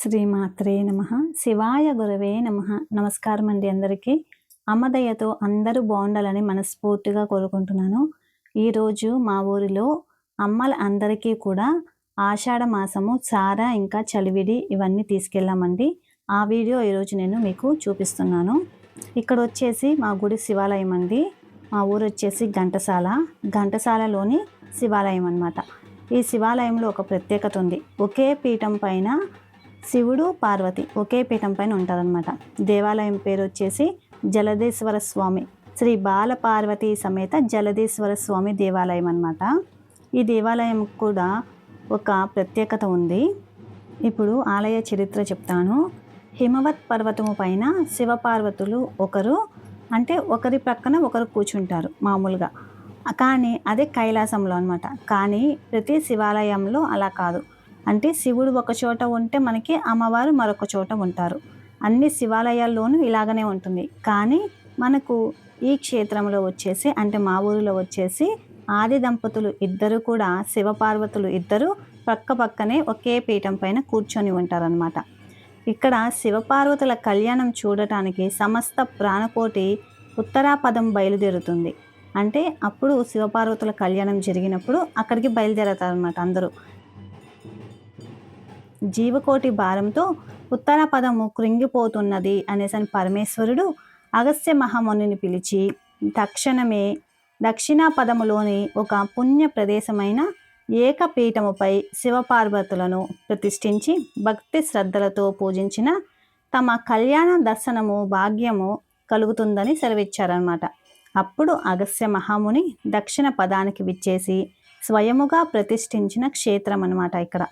శ్రీమాత్రే నమః. శివాయ గురవే నమః. నమస్కారం అండి అందరికీ. అమ్మదయ్యతో అందరూ బాగుండాలని మనస్ఫూర్తిగా కోరుకుంటున్నాను. ఈరోజు మా ఊరిలో అమ్మల అందరికీ కూడా ఆషాఢ మాసము సార ఇంకా చలివిడి ఇవన్నీ తీసుకెళ్ళామండి. ఆ వీడియో ఈరోజు నేను మీకు చూపిస్తున్నాను. ఇక్కడ వచ్చేసి మా గుడి శివాలయం అండి. మా ఊరు వచ్చేసి ఘంటసాలలోని శివాలయం అన్నమాట. ఈ శివాలయంలో ఒక ప్రత్యేకత ఉంది. ఒకే పీఠం పైన శివుడు పార్వతి ఒకే పీఠం పైన ఉంటారనమాట. దేవాలయం పేరు వచ్చేసి జలదేశ్వర స్వామి, శ్రీ బాల పార్వతీ సమేత జలదేశ్వర స్వామి దేవాలయం అన్నమాట. ఈ దేవాలయం కూడా ఒక ప్రత్యేకత ఉంది. ఇప్పుడు ఆలయ చరిత్ర చెప్తాను. హిమవత్ పర్వతము పైన శివపార్వతులు ఒకరి ప్రక్కన ఒకరు కూర్చుంటారు మామూలుగా. కానీ అదే కైలాసంలో అనమాట. కానీ ప్రతి శివాలయంలో అలా కాదు. అంటే శివుడు ఒక చోట ఉంటే మనకి అమ్మవారు మరొక చోట ఉంటారు. అన్ని శివాలయాల్లోనూ ఇలాగనే ఉంటుంది. కానీ మనకు ఈ క్షేత్రంలో వచ్చేసి అంటే మా ఊరిలో వచ్చేసి ఆది దంపతులు ఇద్దరు కూడా శివపార్వతులు ఇద్దరు పక్క పక్కనే ఒకే పీఠం పైన కూర్చొని ఉంటారనమాట. ఇక్కడ శివపార్వతుల కళ్యాణం చూడటానికి సమస్త ప్రాణకోటి ఉత్తరాపదం బయలుదేరుతుంది. అంటే అప్పుడు శివపార్వతుల కళ్యాణం జరిగినప్పుడు అక్కడికి బయలుదేరతారనమాట అందరూ. జీవకోటి భారంతో ఉత్తరాపదము కృంగిపోతున్నది అనేసని పరమేశ్వరుడు అగస్త్య మహామునిని పిలిచి తక్షణమే దక్షిణాపదములోని ఒక పుణ్య ప్రదేశమైన ఏకపీఠముపై శివపార్వతులను ప్రతిష్ఠించి భక్తి శ్రద్ధలతో పూజించిన తమ కళ్యాణ దర్శనము భాగ్యము కలుగుతుందని సెలవిచ్చారనమాట. అప్పుడు అగస్త్య మహాముని దక్షిణ పదానికి విచ్చేసి స్వయముగా ప్రతిష్ఠించిన క్షేత్రం అన్నమాట. ఇక్కడ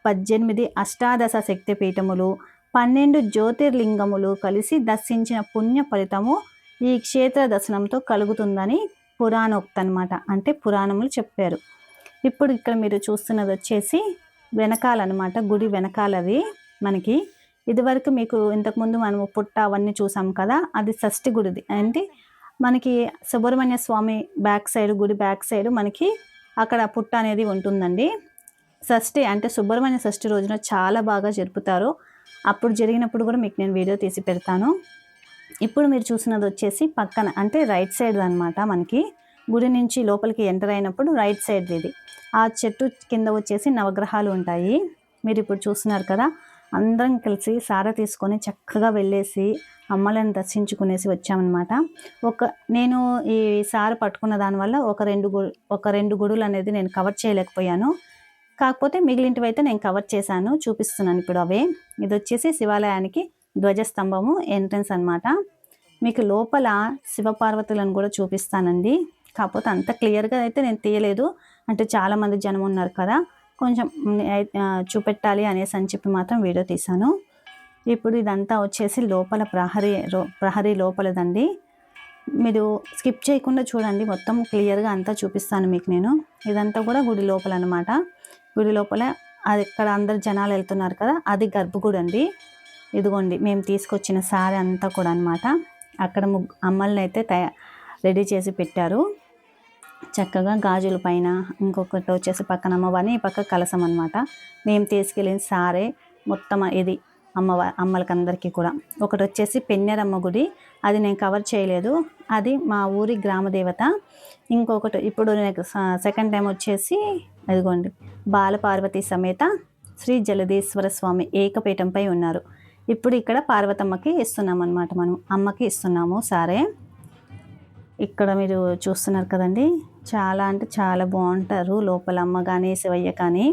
18 అష్టాదశ శక్తిపీఠములు 12 జ్యోతిర్లింగములు కలిసి దర్శించిన పుణ్య ఫలితము ఈ క్షేత్ర దర్శనంతో కలుగుతుందని పురాణోక్తి అనమాట. అంటే పురాణములు చెప్పారు. ఇప్పుడు ఇక్కడ మీరు చూస్తున్నది వచ్చేసి వెనకాలన్నమాట. గుడి వెనకాలది మనకి. ఇదివరకు మీకు ఇంతకుముందు మనము పుట్ట అవన్నీ చూసాం కదా, అది షష్ఠి గుడిది. అంటే మనకి సుబ్రహ్మణ్య స్వామి గుడి బ్యాక్ సైడ్ మనకి అక్కడ పుట్ట అనేది ఉంటుందండి. షష్ఠి అంటే సుబ్రహ్మణ్య షష్ఠి రోజున చాలా బాగా జరుపుతారు. అప్పుడు జరిగినప్పుడు కూడా మీకు నేను వీడియో తీసి పెడతాను. ఇప్పుడు మీరు చూసినది వచ్చేసి పక్కన అంటే రైట్ సైడ్ అనమాట. మనకి గుడి నుంచి లోపలికి ఎంటర్ అయినప్పుడు రైట్ సైడ్ ఇది. ఆ చెట్టు కింద వచ్చేసి నవగ్రహాలు ఉంటాయి. మీరు ఇప్పుడు చూస్తున్నారు కదా, అందరం కలిసి సార తీసుకొని చక్కగా వెళ్ళేసి అమ్మలను దర్శించుకునేసి వచ్చామన్నమాట. నేను ఈ సార పట్టుకున్న దానివల్ల ఒక రెండు గుడులు అనేది నేను కవర్ చేయలేకపోయాను. కాకపోతే మిగిలినవి అయితే నేను కవర్ చేశాను, చూపిస్తున్నాను ఇప్పుడు అవే. ఇది వచ్చేసి శివాలయానికి ధ్వజస్తంభము ఎంట్రన్స్ అనమాట. మీకు లోపల శివపార్వతులను కూడా చూపిస్తానండి. కాకపోతే అంత క్లియర్గా అయితే నేను తీయలేదు. అంటే చాలామంది జనం ఉన్నారు కదా, కొంచెం చూపెట్టాలి అనేసి అని చెప్పి మాత్రం వీడియో తీశాను. ఇప్పుడు ఇదంతా వచ్చేసి లోపల ప్రహరీ లోపలదండి. మీరు స్కిప్ చేయకుండా చూడండి, మొత్తం క్లియర్గా అంతా చూపిస్తాను మీకు నేను. ఇదంతా కూడా గుడి లోపల అనమాట. గుడి లోపల అది ఇక్కడ అందరు జనాలు వెళ్తున్నారు కదా, అది గర్భగుడి అండి. ఇదిగోండి మేము తీసుకొచ్చిన సారీ అంతా కూడా అనమాట. అక్కడ అమ్మల్ని అయితే రెడీ చేసి పెట్టారు చక్కగా గాజుల పైన. ఇంకొకటి వచ్చేసి పక్కన అమ్మవారిని, ఈ పక్క కలసం అనమాట. మేము తీసుకెళ్ళిన సారే మొత్తం ఇది అమ్మలకందరికీ కూడా. ఒకటి వచ్చేసి పెన్నెరమ్మ గుడి, అది నేను కవర్ చేయలేదు, అది మా ఊరి గ్రామదేవత. ఇంకొకటి ఇప్పుడు సెకండ్ టైం వచ్చేసి అదిగోండి బాలపార్వతి సమేత శ్రీ జలదేశ్వర స్వామి ఏకపీఠంపై ఉన్నారు. ఇప్పుడు ఇక్కడ పార్వతమ్మకి ఇస్తున్నాం అనమాట, మనం అమ్మకి ఇస్తున్నాము సారే. ఇక్కడ మీరు చూస్తున్నారు కదండి, చాలా అంటే చాలా బాగుంటారు లోపల అమ్మ కానీ శివయ్య కానీ.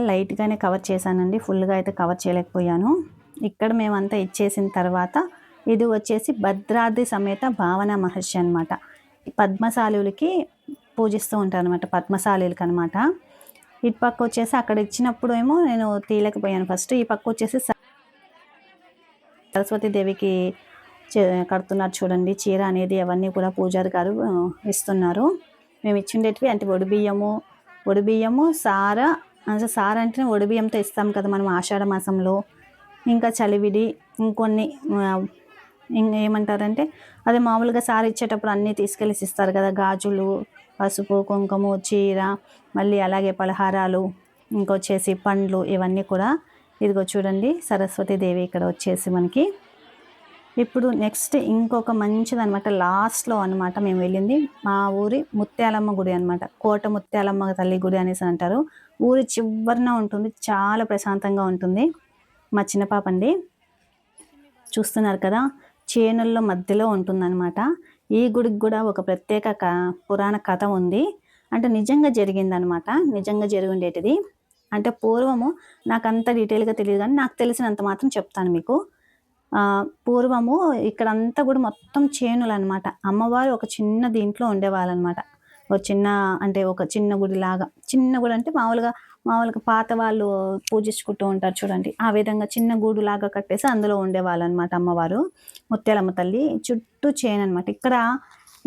లైట్గానే కవర్ చేశానండి, ఫుల్గా అయితే కవర్ చేయలేకపోయాను. ఇక్కడ మేమంతా ఇచ్చేసిన తర్వాత ఇది వచ్చేసి భద్రాద్రి సమేత భావన మహర్షి అనమాట. పద్మశాలులకి పూజిస్తూ ఉంటారు అనమాట, పద్మశాలీలకి అనమాట. ఇటు పక్క వచ్చేసి అక్కడ ఇచ్చినప్పుడు ఏమో నేను తీయలేకపోయాను ఫస్ట్. ఈ పక్క వచ్చేసి సరస్వతీదేవికి కడుతున్నారు చూడండి చీర అనేది, అవన్నీ కూడా పూజారి గారు ఇస్తున్నారు. మేము ఇచ్చిండేటివి అంటే ఒడిబియ్యము సార అంటే ఒడిబియ్యంతో ఇస్తాం కదా మనం ఆషాఢ మాసంలో. ఇంకా చలివిడి, ఇంకొన్ని ఏమంటారంటే అదే మామూలుగా సారీ ఇచ్చేటప్పుడు అన్నీ తీసుకెళ్ళేసి ఇస్తారు కదా, గాజులు, పసుపు, కుంకుమ, చీర, మళ్ళీ అలాగే పలహారాలు, ఇంకొచ్చేసి పండ్లు, ఇవన్నీ కూడా. ఇదిగో చూడండి సరస్వతీదేవి ఇక్కడ వచ్చేసి మనకి. ఇప్పుడు నెక్స్ట్ ఇంకొక మంచిదనమాట, లాస్ట్లో అనమాట మేము వెళ్ళింది. మా ఊరి ముత్యాలమ్మ గుడి అనమాట. కోట ముత్యాలమ్మ తల్లి గుడి అనేసి అంటారు. ఊరి చివరన ఉంటుంది, చాలా ప్రశాంతంగా ఉంటుంది. మా చిన్న పాప అండి, చూస్తున్నారు కదా, చేనుల్లో మధ్యలో ఉంటుందన్నమాట. ఈ గుడికి కూడా ఒక ప్రత్యేక పురాణ కథ ఉంది. అంటే నిజంగా జరిగిందనమాట, నిజంగా జరిగి ఉండేటిది. అంటే పూర్వము నాకు అంత డీటెయిల్గా తెలియదు, కానీ నాకు తెలిసినంత మాత్రం చెప్తాను మీకు. పూర్వము ఇక్కడంతా కూడా మొత్తం చేనులు అనమాట. అమ్మవారు ఒక చిన్న దీంట్లో ఉండేవాళ్ళనమాట. ఒక చిన్న, అంటే ఒక చిన్న గుడిలాగా, చిన్న గుడి అంటే మామూలుగా పాత వాళ్ళు పూజించుకుంటూ ఉంటారు చూడండి, ఆ విధంగా చిన్న గూడులాగా కట్టేసి అందులో ఉండేవాళ్ళు అనమాట అమ్మవారు, ముత్యాలమ్మ తల్లి. చుట్టూ చేను అనమాట. ఇక్కడ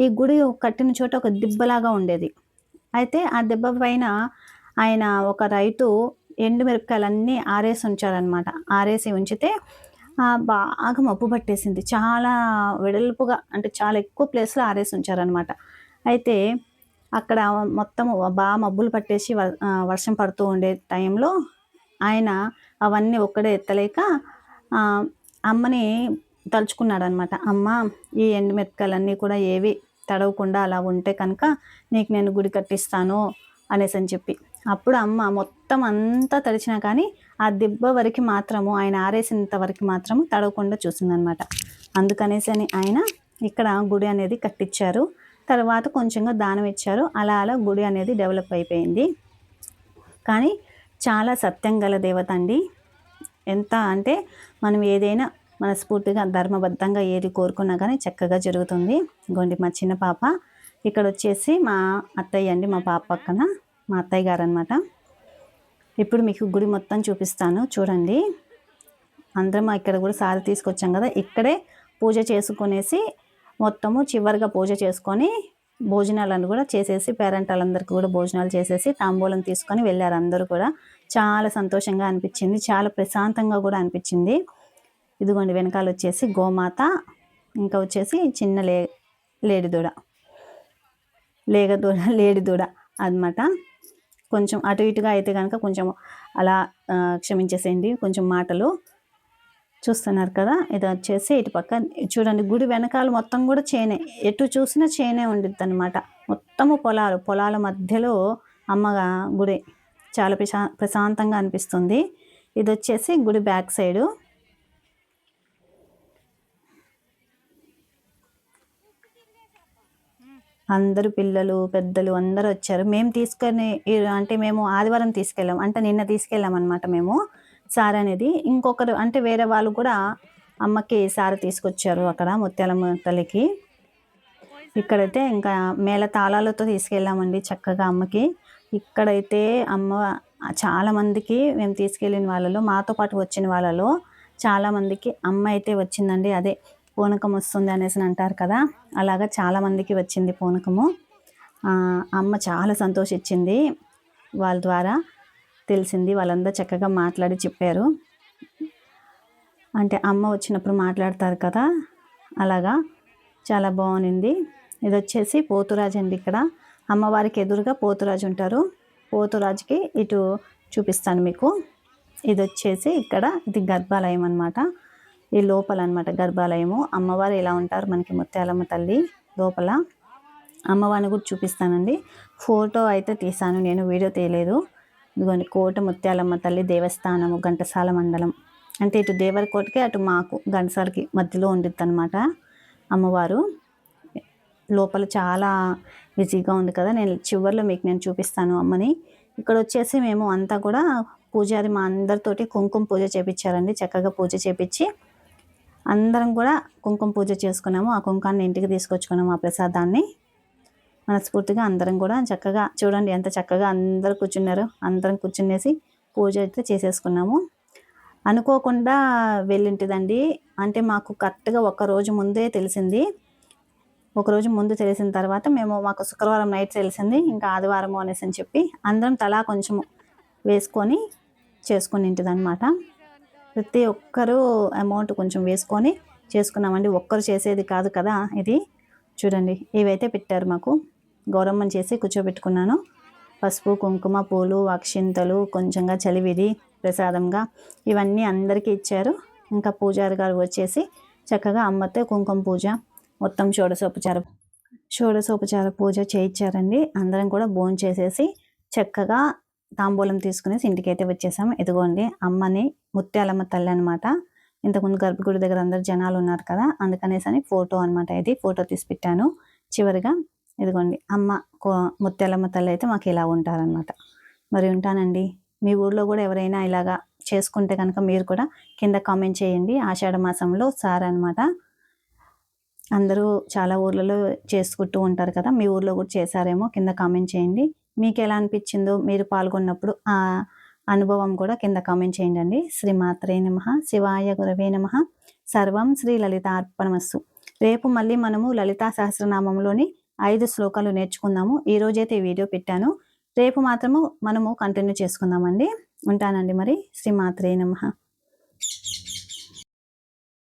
ఈ గుడి కట్టిన చోట ఒక దిబ్బలాగా ఉండేది. అయితే ఆ దెబ్బ పైన ఆయన ఒక రైతు ఎండుమిరపకాయలన్నీ ఆరేసి ఉంచారనమాట. ఆరేసి ఉంచితే బాగా మబ్బు పట్టేసింది. చాలా వెడల్పుగా, అంటే చాలా ఎక్కువ ప్లేస్లో ఆరేసి ఉంచారనమాట. అయితే అక్కడ మొత్తం బాగా మబ్బులు పట్టేసి వర్షం పడుతూ ఉండే టైంలో ఆయన అవన్నీ ఒక్కడే ఎత్తలేక అమ్మని తలుచుకున్నాడనమాట. అమ్మ, ఈ ఎండుమిరపకాయలన్నీ కూడా ఏవి తడవకుండా అలా ఉంటే కనుక నీకు నేను గుడి కట్టిస్తాను అనేసి అని చెప్పి. అప్పుడు అమ్మ మొత్తం అంతా తడిచినా కానీ ఆ దిబ్బ వరకు మాత్రము, ఆయన ఆరేసినంత వరకు మాత్రము తడవకుండా చూసిందనమాట. అందుకనేసి అని ఆయన ఇక్కడ గుడి అనేది కట్టించారు. తర్వాత కొంచెంగా దానం ఇచ్చారు. అలా అలా గుడి అనేది డెవలప్ అయిపోయింది. కానీ చాలా సత్యం గల దేవత అండి. ఎంత అంటే మనం ఏదైనా మనస్ఫూర్తిగా ధర్మబద్ధంగా ఏది కోరుకున్నా కానీ చక్కగా జరుగుతుంది. ఇగోండి మా చిన్న పాప. ఇక్కడ వచ్చేసి మా అత్తయ్య అండి, మా పాప పక్కన మా అత్తయ్య గారు అనమాట. ఇప్పుడు మీకు గుడి మొత్తం చూపిస్తాను చూడండి. అందరం ఇక్కడ కూడా సారి తీసుకొచ్చాం కదా, ఇక్కడే పూజ చేసుకునేసి మొత్తము చివరిగా పూజ చేసుకొని భోజనాలను కూడా చేసేసి, పేరెంటాలందరికీ కూడా భోజనాలు చేసేసి తాంబూలం తీసుకొని వెళ్ళారు అందరూ కూడా. చాలా సంతోషంగా అనిపించింది, చాలా ప్రశాంతంగా కూడా అనిపించింది. ఇదిగోండి వెనకాల వచ్చేసి గోమాత, ఇంకా వచ్చేసి చిన్న లేడిదూడ లేడిదూడ అనమాట. కొంచెం అటు ఇటుగా అయితే కనుక కొంచెం అలా క్షమించేసేయండి కొంచెం మాటలు. చూస్తున్నారు కదా, ఇది వచ్చేసి ఇటు పక్క చూడండి, గుడి వెనకాల మొత్తం కూడా చేనే, ఎటు చూసినా చేనే ఉండిద్ది అనమాట. మొత్తము పొలాల మధ్యలో అమ్మగా గుడి, చాలా ప్రశాంతంగా అనిపిస్తుంది. ఇది వచ్చేసి గుడి బ్యాక్ సైడు. అందరూ పిల్లలు పెద్దలు అందరూ వచ్చారు. మేము తీసుకొని, అంటే మేము ఆదివారం తీసుకెళ్ళాం, అంటే నిన్న తీసుకెళ్ళాం అనమాట మేము సారీ అనేది. ఇంకొకరు అంటే వేరే వాళ్ళు కూడా అమ్మకి సారీ తీసుకొచ్చారు అక్కడ ముత్యాలమ్మ తల్లికి. ఇక్కడైతే ఇంకా మేళ తాళాలతో తీసుకెళ్ళామండి చక్కగా అమ్మకి. ఇక్కడైతే అమ్మ చాలామందికి, మేము తీసుకెళ్ళిన వాళ్ళలో, మాతో పాటు వచ్చిన వాళ్ళలో చాలామందికి అమ్మ అయితే వచ్చిందండి. అదే పూనకం వస్తుంది అనేసి అంటారు కదా, అలాగా చాలామందికి వచ్చింది పూనకము. అమ్మ చాలా సంతోషించింది, వాళ్ళ ద్వారా తెలిసింది. వాళ్ళందరూ చక్కగా మాట్లాడి చెప్పారు. అంటే అమ్మ వచ్చినప్పుడు మాట్లాడతారు కదా, అలాగా చాలా బాగుంది. ఇది వచ్చేసి పోతురాజు అండి. ఇక్కడ అమ్మవారికి ఎదురుగా పోతురాజు ఉంటారు. పోతురాజుకి ఇటు చూపిస్తాను మీకు. ఇది వచ్చేసి ఇక్కడ ఇది గర్భాలయం అనమాట. ఈ లోపల అనమాట గర్భాలయము. అమ్మవారు ఇలా ఉంటారు మనకి ముత్యాలమ్మ తల్లి లోపల. అమ్మవారిని కూడా చూపిస్తానండి. ఫోటో అయితే తీసాను నేను, వీడియో తీయలేదు. ఇదిగోండి కోట ముత్యాలమ్మ తల్లి దేవస్థానము, ఘంటసాల మండలం. అంటే ఇటు దేవరకోటకి, అటు మాకు ఘంటసాలకి మధ్యలో ఉండిద్ది అనమాట అమ్మవారు. లోపల చాలా బిజీగా ఉంది కదా, నేను చివరిలో మీకు నేను చూపిస్తాను అమ్మని. ఇక్కడ వచ్చేసి మేము అంతా కూడా పూజారి మా అందరితోటి కుంకుమ పూజ చేపించారండి. చక్కగా పూజ చేపించి అందరం కూడా కుంకుమ పూజ చేసుకున్నాము. ఆ కుంకాన్ని ఇంటికి తీసుకొచ్చుకున్నాము, ఆ ప్రసాదాన్ని. మనస్ఫూర్తిగా అందరం కూడా చక్కగా చూడండి ఎంత చక్కగా అందరూ కూర్చున్నారు. అందరం కూర్చునేసి పూజ అయితే చేసేసుకున్నాము. అనుకోకుండా వెళ్ళింటిదండి. అంటే మాకు కరెక్ట్గా ఒకరోజు ముందే తెలిసింది. ఒకరోజు ముందు తెలిసిన తర్వాత మాకు శుక్రవారం నైట్ తెలిసింది, ఇంకా ఆదివారము అనేసి అని చెప్పి అందరం తలా కొంచెము వేసుకొని చేసుకుని ఉంటుందన్నమాట. ప్రతి ఒక్కరూ అమౌంట్ కొంచెం వేసుకొని చేసుకున్నామండి. ఒక్కరు చేసేది కాదు కదా ఇది. చూడండి ఇవైతే పెట్టారు మాకు. గౌరమ్మని చేసి కూర్చోబెట్టుకున్నాను. పసుపు, కుంకుమ, పూలు, అక్షింతలు, కొంచెంగా చలివిడి ప్రసాదంగా ఇవన్నీ అందరికీ ఇచ్చారు. ఇంకా పూజారి గారు వచ్చేసి చక్కగా అమ్మతో కుంకుమ పూజ, మొత్తం షోడశోపచార పూజ చేయించారండి. అందరం కూడా భోంచేసేసి చక్కగా తాంబూలం తీసుకునేసి ఇంటికైతే వచ్చేసాము. ఇదిగోండి అమ్మని, ముత్యాలమ్మ తల్లి అనమాట. ఇంతకుముందు గర్భగుడి దగ్గర అందరు జనాలు ఉన్నారు కదా, అందుకనేసి ఫోటో అనమాట. ఇది ఫోటో తీసి పెట్టాను. చివరిగా ఇదిగోండి అమ్మ ముత్యాలమ్మ తల్లి అయితే మాకు ఇలా ఉంటారనమాట. మరి ఉంటానండి. మీ ఊర్లో కూడా ఎవరైనా ఇలాగా చేసుకుంటే కనుక మీరు కూడా కింద కామెంట్ చేయండి. ఆషాఢ మాసంలో సార్ అనమాట. అందరూ చాలా ఊర్లలో చేసుకుంటూ ఉంటారు కదా, మీ ఊర్లో కూడా చేశారేమో కింద కామెంట్ చేయండి. మీకు ఎలా అనిపించిందో మీరు పాల్గొన్నప్పుడు ఆ అనుభవం కూడా కింద కామెంట్ చేయండి. శ్రీమాత్రే నమః, శివాయ గురవే నమః, సర్వం శ్రీ లలితార్పణమస్తు. రేపు మళ్ళీ మనము లలితా సహస్రనామంలోని 5 శ్లోకాలు నేర్చుకుందాము. ఈ రోజైతే ఈ వీడియో పెట్టాను. రేపు మాత్రము మనము కంటిన్యూ చేసుకుందామండి. ఉంటానండి మరి. శ్రీమాత్రే నమః.